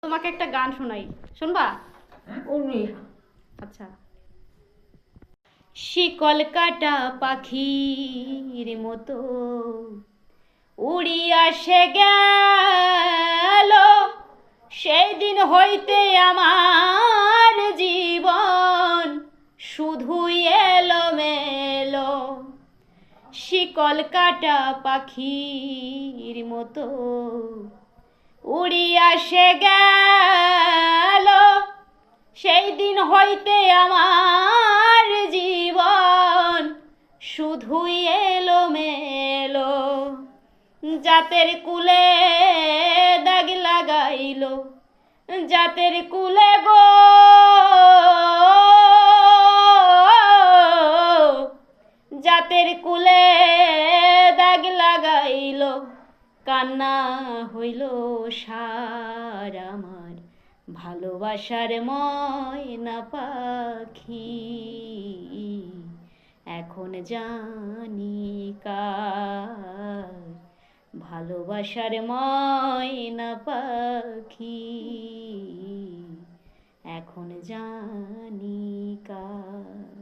তোমাকে একটা গান শোনাই, শুনবা? উনি আচ্ছা। শিকল কাটা পাখির মতো উড়িয়া সে গেল, সেই দিন হইতে আমার জীবন শুধুই এলোমেলো। শিকল কাটা পাখির মতো উড়িয়া সে গেল, সেই দিন হইতে আমার জীবন শুধুই এলোমেলো। জাতের কুলে দাগ লাগাইল, জাতের কুলে গো, জাতের কুলে দাগ লাগাইল, কান্না হইল সার আমার ভালোবাসার ময়না পাখি। এখন জানি কার ভালোবাসার ময়না পাখি, এখন জানি কার।